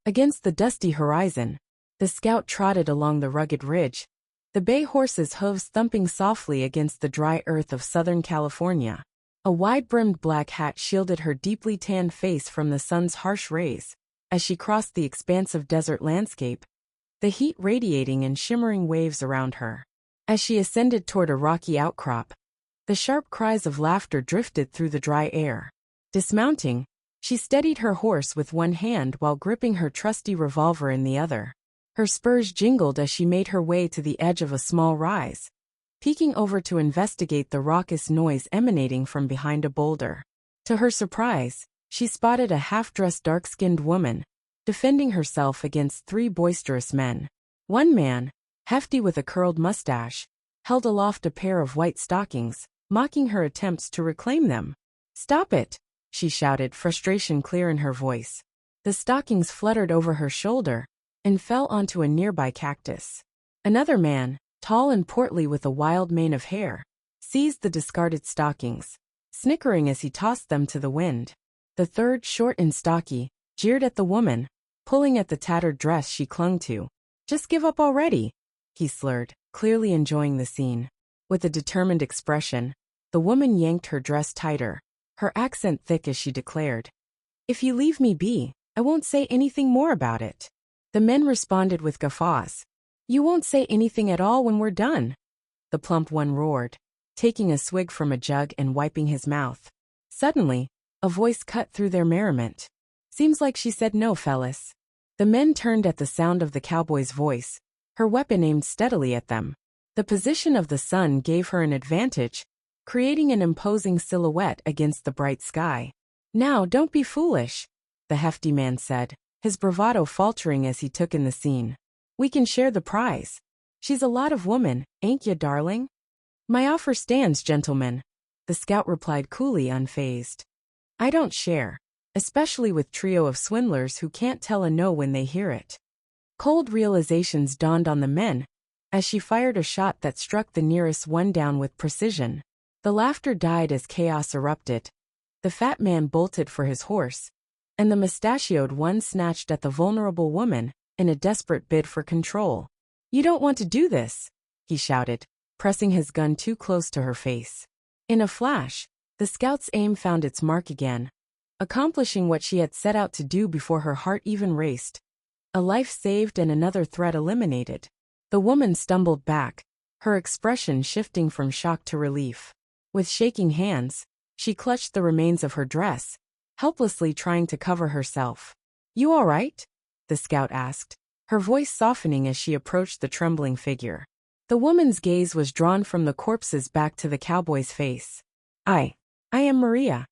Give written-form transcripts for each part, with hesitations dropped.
Against the dusty horizon, the scout trotted along the rugged ridge, the bay horse's hooves thumping softly against the dry earth of Southern California. A wide-brimmed black hat shielded her deeply tanned face from the sun's harsh rays. As she crossed the expansive desert landscape, the heat radiating in shimmering waves around her. As she ascended toward a rocky outcrop, the sharp cries of laughter drifted through the dry air. Dismounting, she steadied her horse with one hand while gripping her trusty revolver in the other. Her spurs jingled as she made her way to the edge of a small rise, peeking over to investigate the raucous noise emanating from behind a boulder. To her surprise, she spotted a half-dressed dark-skinned woman, defending herself against three boisterous men. One man, hefty with a curled mustache, held aloft a pair of white stockings, mocking her attempts to reclaim them. "Stop it!" she shouted, frustration clear in her voice. The stockings fluttered over her shoulder and fell onto a nearby cactus. Another man, tall and portly with a wild mane of hair, seized the discarded stockings, snickering as he tossed them to the wind. The third, short and stocky, jeered at the woman, pulling at the tattered dress she clung to. "Just give up already," he slurred, clearly enjoying the scene. With a determined expression, the woman yanked her dress tighter, her accent thick as she declared, "If you leave me be, I won't say anything more about it." The men responded with guffaws. "You won't say anything at all when we're done," the plump one roared, taking a swig from a jug and wiping his mouth. Suddenly, a voice cut through their merriment. "Seems like she said no, fellas." The men turned at the sound of the cowboy's voice, her weapon aimed steadily at them. The position of the sun gave her an advantage, creating an imposing silhouette against the bright sky. "Now don't be foolish," the hefty man said, his bravado faltering as he took in the scene. "We can share the prize. She's a lot of woman, ain't ya, darling?" "My offer stands, gentlemen," the scout replied coolly, unfazed. "I don't share, especially with trio of swindlers who can't tell a no when they hear it." Cold realizations dawned on the men as she fired a shot that struck the nearest one down with precision. The laughter died as chaos erupted. The fat man bolted for his horse, and the mustachioed one snatched at the vulnerable woman in a desperate bid for control. "You don't want to do this," he shouted, pressing his gun too close to her face. In a flash, the scout's aim found its mark again, accomplishing what she had set out to do before her heart even raced. A life saved and another threat eliminated. The woman stumbled back, her expression shifting from shock to relief. With shaking hands, she clutched the remains of her dress, helplessly trying to cover herself. "You all right?" the scout asked, her voice softening as she approached the trembling figure. The woman's gaze was drawn from the corpses back to the cowboy's face. I am Maria."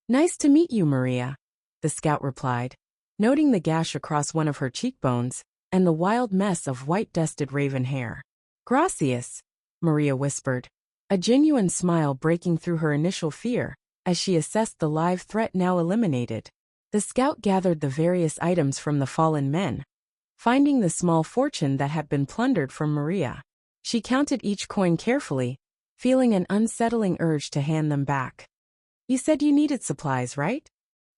"Nice to meet you, Maria," the scout replied, noting the gash across one of her cheekbones and the wild mess of white-dusted raven hair. "Gracias," Maria whispered, a genuine smile breaking through her initial fear as she assessed the live threat now eliminated. The scout gathered the various items from the fallen men, finding the small fortune that had been plundered from Maria. She counted each coin carefully, feeling an unsettling urge to hand them back. "You said you needed supplies, right?"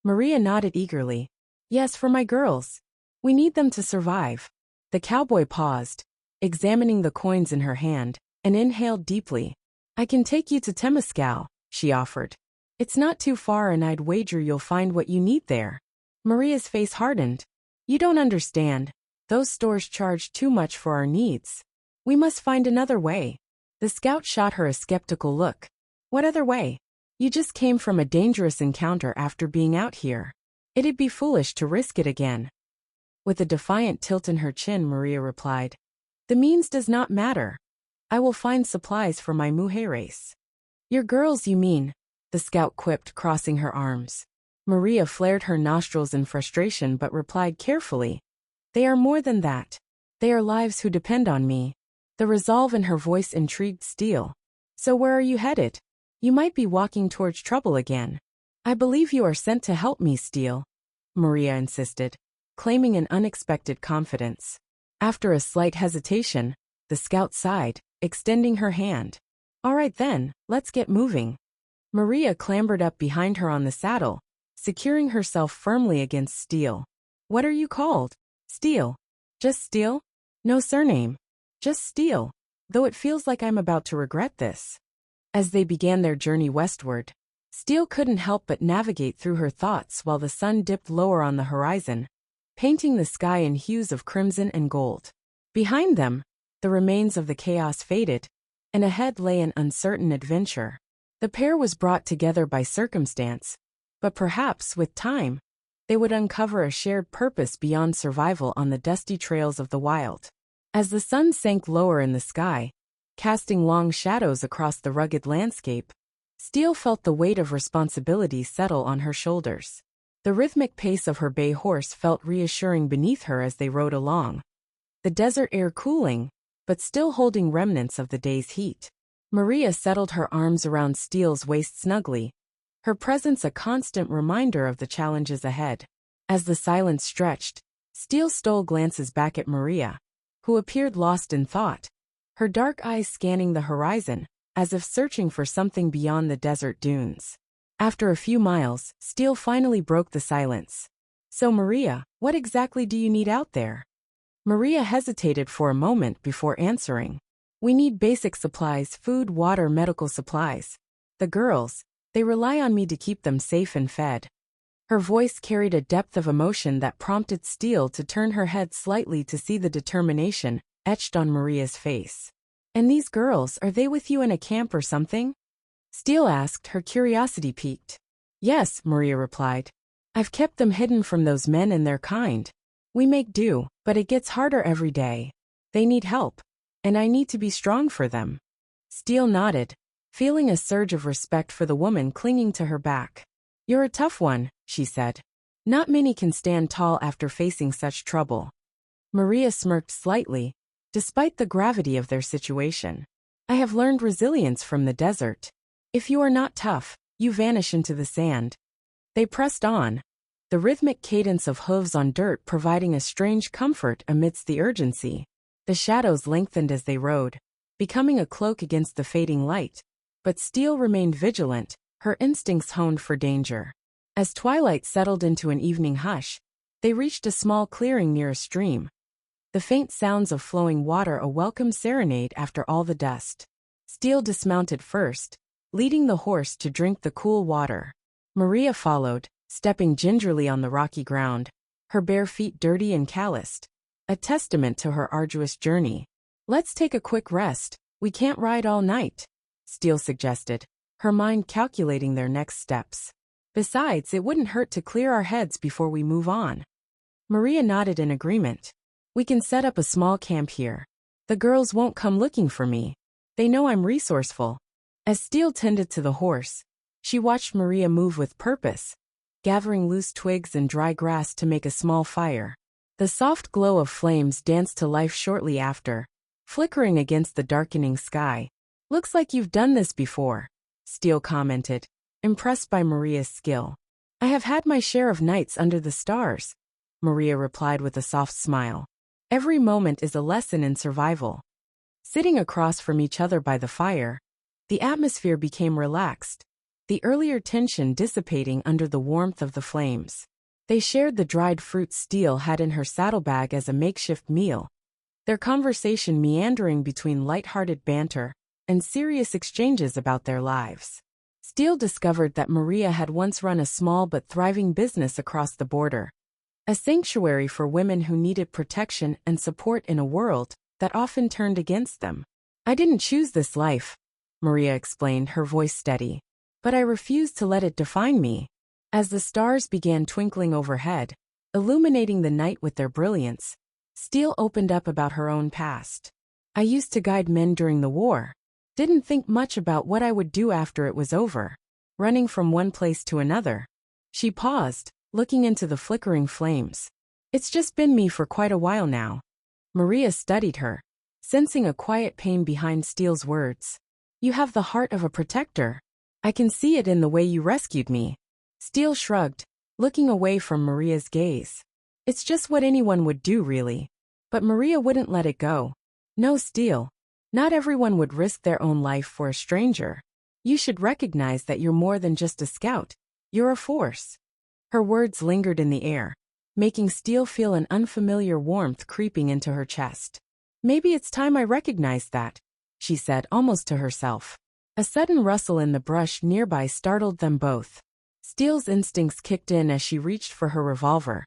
Maria nodded eagerly. "Yes, for my girls. We need them to survive." The cowboy paused, examining the coins in her hand, and inhaled deeply. "I can take you to Temescal," she offered. "It's not too far and I'd wager you'll find what you need there." Maria's face hardened. "You don't understand. Those stores charge too much for our needs. We must find another way." The scout shot her a skeptical look. "What other way? You just came from a dangerous encounter after being out here. It'd be foolish to risk it again." With a defiant tilt in her chin, Maria replied, "The means does not matter. I will find supplies for my mujeres." "Your girls, you mean?" the scout quipped, crossing her arms. Maria flared her nostrils in frustration but replied carefully, "They are more than that. They are lives who depend on me." The resolve in her voice intrigued Steele. "So where are you headed? You might be walking towards trouble again." "I believe you are sent to help me, Steele," Maria insisted, claiming an unexpected confidence. After a slight hesitation, the scout sighed, extending her hand. "All right then, let's get moving." Maria clambered up behind her on the saddle, securing herself firmly against Steele. "What are you called?" Steel. Just Steel? No surname. Just Steel. Though it feels like I'm about to regret this. As they began their journey westward, Steele couldn't help but navigate through her thoughts while the sun dipped lower on the horizon, painting the sky in hues of crimson and gold. Behind them, the remains of the chaos faded, and ahead lay an uncertain adventure. The pair was brought together by circumstance, but perhaps, with time, they would uncover a shared purpose beyond survival on the dusty trails of the wild. As the sun sank lower in the sky, casting long shadows across the rugged landscape, Steele felt the weight of responsibility settle on her shoulders. The rhythmic pace of her bay horse felt reassuring beneath her as they rode along, the desert air cooling, but still holding remnants of the day's heat. Maria settled her arms around Steele's waist snugly, her presence a constant reminder of the challenges ahead. As the silence stretched, Steele stole glances back at Maria, who appeared lost in thought, her dark eyes scanning the horizon, as if searching for something beyond the desert dunes. After a few miles, Steele finally broke the silence. "So Maria, what exactly do you need out there?" Maria hesitated for a moment before answering. "We need basic supplies, food, water, medical supplies. The girls, they rely on me to keep them safe and fed." Her voice carried a depth of emotion that prompted Steele to turn her head slightly to see the determination etched on Maria's face. "And these girls, are they with you in a camp or something?" Steele asked, her curiosity piqued. "Yes," Maria replied. "I've kept them hidden from those men and their kind. We make do, but it gets harder every day. They need help, and I need to be strong for them." Steele nodded, feeling a surge of respect for the woman clinging to her back. "You're a tough one," she said. "Not many can stand tall after facing such trouble." Maria smirked slightly, despite the gravity of their situation. "I have learned resilience from the desert. If you are not tough, you vanish into the sand." They pressed on, the rhythmic cadence of hooves on dirt providing a strange comfort amidst the urgency. The shadows lengthened as they rode, becoming a cloak against the fading light, but Steele remained vigilant, her instincts honed for danger. As twilight settled into an evening hush, they reached a small clearing near a stream, the faint sounds of flowing water a welcome serenade after all the dust. Steele dismounted first, leading the horse to drink the cool water. Maria followed, stepping gingerly on the rocky ground, her bare feet dirty and calloused, a testament to her arduous journey. "Let's take a quick rest, we can't ride all night," Steele suggested, her mind calculating their next steps. "Besides, it wouldn't hurt to clear our heads before we move on." Maria nodded in agreement. "We can set up a small camp here. The girls won't come looking for me. They know I'm resourceful." As Steele tended to the horse, she watched Maria move with purpose, gathering loose twigs and dry grass to make a small fire. The soft glow of flames danced to life shortly after, flickering against the darkening sky. "Looks like you've done this before," Steele commented, impressed by Maria's skill. "I have had my share of nights under the stars," Maria replied with a soft smile. "Every moment is a lesson in survival." Sitting across from each other by the fire, the atmosphere became relaxed, the earlier tension dissipating under the warmth of the flames. They shared the dried fruit Steele had in her saddlebag as a makeshift meal, their conversation meandering between light-hearted banter and serious exchanges about their lives. Steele discovered that Maria had once run a small but thriving business across the border, a sanctuary for women who needed protection and support in a world that often turned against them. "I didn't choose this life," Maria explained, her voice steady, "but I refused to let it define me." As the stars began twinkling overhead, illuminating the night with their brilliance, Steele opened up about her own past. "I used to guide men during the war. Didn't think much about what I would do after it was over, running from one place to another." She paused, looking into the flickering flames. "It's just been me for quite a while now." Maria studied her, sensing a quiet pain behind Steele's words. "You have the heart of a protector. I can see it in the way you rescued me." Steele shrugged, looking away from Maria's gaze. "It's just what anyone would do, really." But Maria wouldn't let it go. "No, Steele. Not everyone would risk their own life for a stranger. You should recognize that you're more than just a scout. You're a force." Her words lingered in the air, making Steel feel an unfamiliar warmth creeping into her chest. Maybe it's time I recognized that, she said almost to herself. A sudden rustle in the brush nearby startled them both. Steel's instincts kicked in as she reached for her revolver.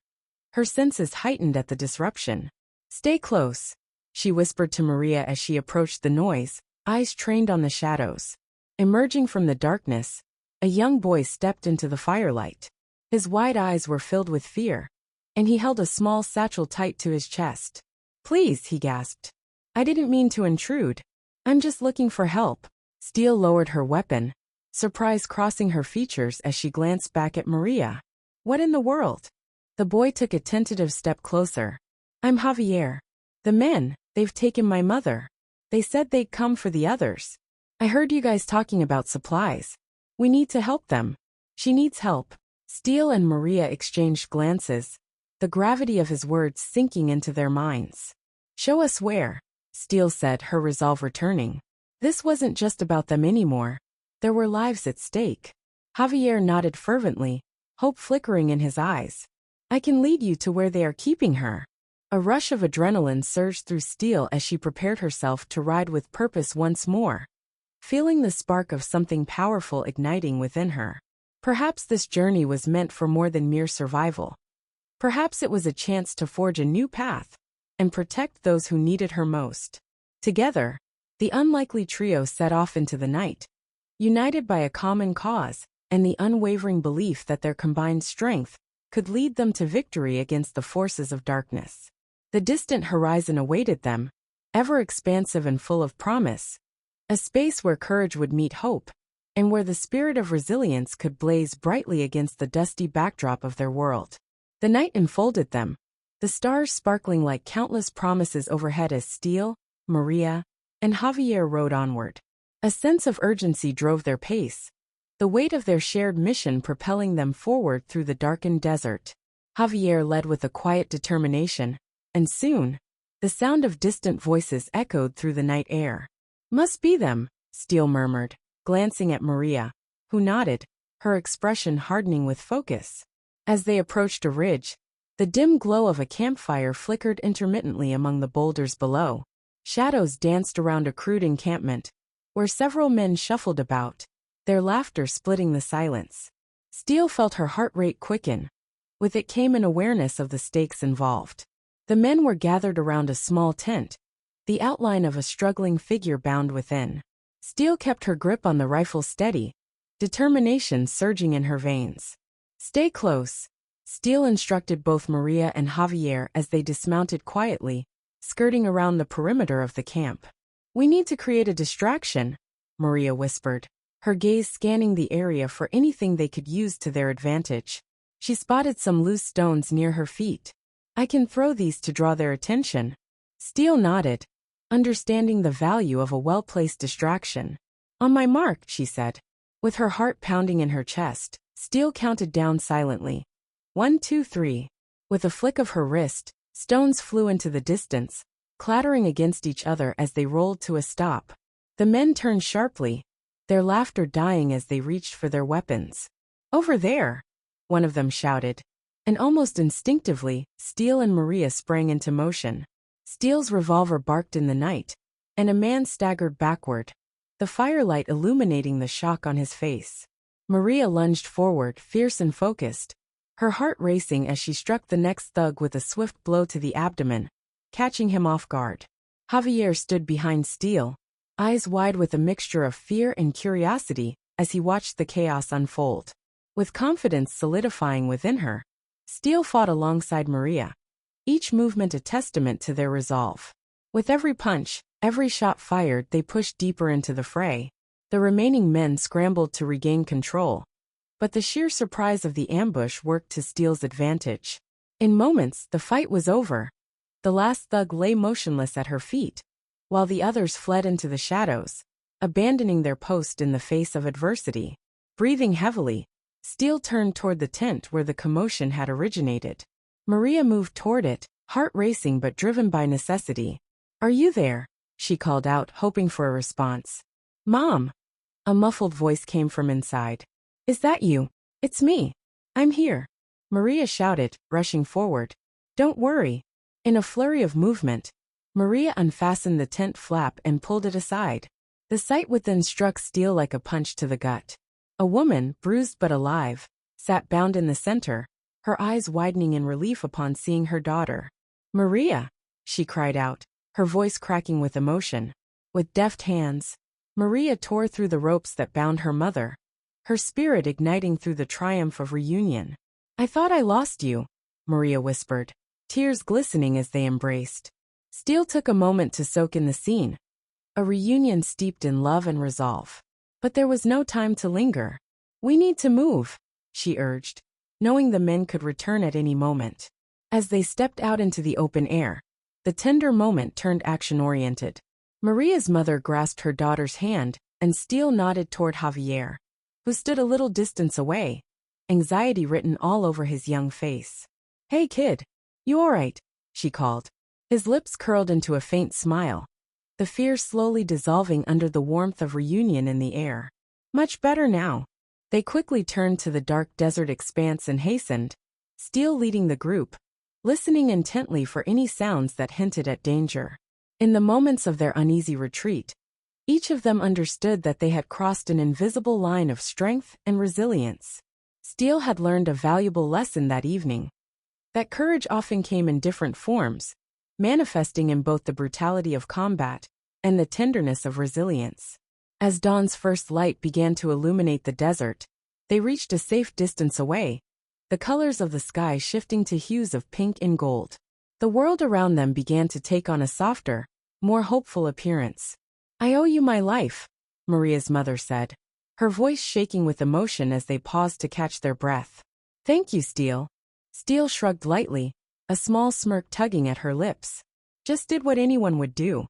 Her senses heightened at the disruption. "Stay close," she whispered to Maria as she approached the noise, eyes trained on the shadows. Emerging from the darkness, a young boy stepped into the firelight. His wide eyes were filled with fear, and he held a small satchel tight to his chest. "Please," he gasped. "I didn't mean to intrude. I'm just looking for help." Steel lowered her weapon, surprise crossing her features as she glanced back at Maria. "What in the world?" The boy took a tentative step closer. "I'm Javier. The men, they've taken my mother. They said they'd come for the others. I heard you guys talking about supplies. We need to help them. She needs help." Steel and Maria exchanged glances, the gravity of his words sinking into their minds. "Show us where," Steel said, her resolve returning. This wasn't just about them anymore. There were lives at stake. Javier nodded fervently, hope flickering in his eyes. "I can lead you to where they are keeping her." A rush of adrenaline surged through Steel as she prepared herself to ride with purpose once more, feeling the spark of something powerful igniting within her. Perhaps this journey was meant for more than mere survival. Perhaps it was a chance to forge a new path and protect those who needed her most. Together, the unlikely trio set off into the night, united by a common cause and the unwavering belief that their combined strength could lead them to victory against the forces of darkness. The distant horizon awaited them, ever expansive and full of promise, a space where courage would meet hope, and where the spirit of resilience could blaze brightly against the dusty backdrop of their world. The night enfolded them, the stars sparkling like countless promises overhead as Steel, Maria, and Javier rode onward. A sense of urgency drove their pace, the weight of their shared mission propelling them forward through the darkened desert. Javier led with a quiet determination, and soon, the sound of distant voices echoed through the night air. "Must be them," Steel murmured, glancing at Maria, who nodded, her expression hardening with focus. As they approached a ridge, the dim glow of a campfire flickered intermittently among the boulders below. Shadows danced around a crude encampment, where several men shuffled about, their laughter splitting the silence. Steel felt her heart rate quicken. With it came an awareness of the stakes involved. The men were gathered around a small tent, the outline of a struggling figure bound within. Steel kept her grip on the rifle steady, determination surging in her veins. "Stay close," Steel instructed both Maria and Javier as they dismounted quietly, skirting around the perimeter of the camp. "We need to create a distraction," Maria whispered, her gaze scanning the area for anything they could use to their advantage. She spotted some loose stones near her feet. "I can throw these to draw their attention." Steel nodded, understanding the value of a well-placed distraction. "On my mark," she said. With her heart pounding in her chest, Steel counted down silently. 1, 2, 3. With a flick of her wrist, stones flew into the distance, clattering against each other as they rolled to a stop. The men turned sharply, their laughter dying as they reached for their weapons. "Over there!" one of them shouted. And almost instinctively, Steel and Maria sprang into motion. Steel's revolver barked in the night, and a man staggered backward, the firelight illuminating the shock on his face. Maria lunged forward, fierce and focused, her heart racing as she struck the next thug with a swift blow to the abdomen, catching him off guard. Javier stood behind Steel, eyes wide with a mixture of fear and curiosity as he watched the chaos unfold. With confidence solidifying within her, Steel fought alongside Maria, each movement a testament to their resolve. With every punch, every shot fired, they pushed deeper into the fray. The remaining men scrambled to regain control, but the sheer surprise of the ambush worked to Steel's advantage. In moments, the fight was over. The last thug lay motionless at her feet, while the others fled into the shadows, abandoning their post in the face of adversity. Breathing heavily, Steel turned toward the tent where the commotion had originated. Maria moved toward it, heart racing but driven by necessity. "Are you there?" she called out, hoping for a response. "Mom!" A muffled voice came from inside. "Is that you?" "It's me. I'm here." Maria shouted, rushing forward. Don't worry. In a flurry of movement, Maria unfastened the tent flap and pulled it aside. The sight within struck Steele like a punch to the gut. A woman, bruised but alive, sat bound in the center, her eyes widening in relief upon seeing her daughter. Maria, she cried out, her voice cracking with emotion. With deft hands, Maria tore through the ropes that bound her mother, her spirit igniting through the triumph of reunion. I thought I lost you, Maria whispered, tears glistening as they embraced. Steele took a moment to soak in the scene, a reunion steeped in love and resolve. But there was no time to linger. We need to move, she urged, knowing the men could return at any moment. As they stepped out into the open air, the tender moment turned action-oriented. Maria's mother grasped her daughter's hand, and Steele nodded toward Javier, who stood a little distance away, anxiety written all over his young face. Hey kid, you all right? She called. His lips curled into a faint smile, the fear slowly dissolving under the warmth of reunion in the air. Much better now. They quickly turned to the dark desert expanse and hastened, Steele leading the group, listening intently for any sounds that hinted at danger. In the moments of their uneasy retreat, each of them understood that they had crossed an invisible line of strength and resilience. Steele had learned a valuable lesson that evening, that courage often came in different forms, manifesting in both the brutality of combat and the tenderness of resilience. As dawn's first light began to illuminate the desert, they reached a safe distance away, the colors of the sky shifting to hues of pink and gold. The world around them began to take on a softer, more hopeful appearance. I owe you my life, Maria's mother said, her voice shaking with emotion as they paused to catch their breath. Thank you, Steele. Steele shrugged lightly, a small smirk tugging at her lips. Just did what anyone would do.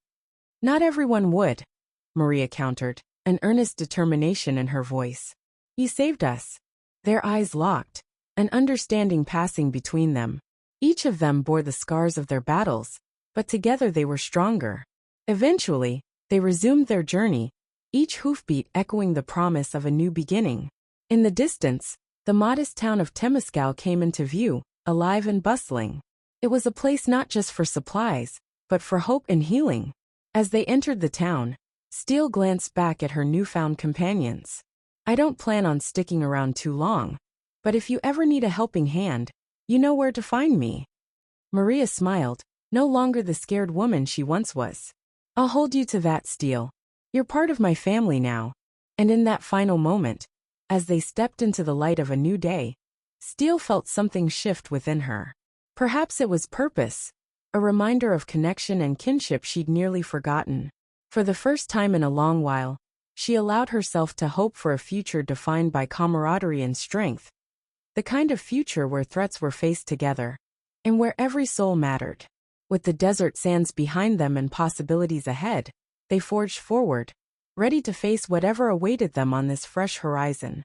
Not everyone would, Maria countered, an earnest determination in her voice. You saved us. Their eyes locked, an understanding passing between them. Each of them bore the scars of their battles, but together they were stronger. Eventually, they resumed their journey, each hoofbeat echoing the promise of a new beginning. In the distance, the modest town of Temescal came into view, alive and bustling. It was a place not just for supplies, but for hope and healing. As they entered the town, Steele glanced back at her newfound companions. I don't plan on sticking around too long, but if you ever need a helping hand, you know where to find me. Maria smiled, no longer the scared woman she once was. I'll hold you to that, Steele. You're part of my family now. And in that final moment, as they stepped into the light of a new day, Steele felt something shift within her. Perhaps it was purpose, a reminder of connection and kinship she'd nearly forgotten. For the first time in a long while, she allowed herself to hope for a future defined by camaraderie and strength, the kind of future where threats were faced together, and where every soul mattered. With the desert sands behind them and possibilities ahead, they forged forward, ready to face whatever awaited them on this fresh horizon.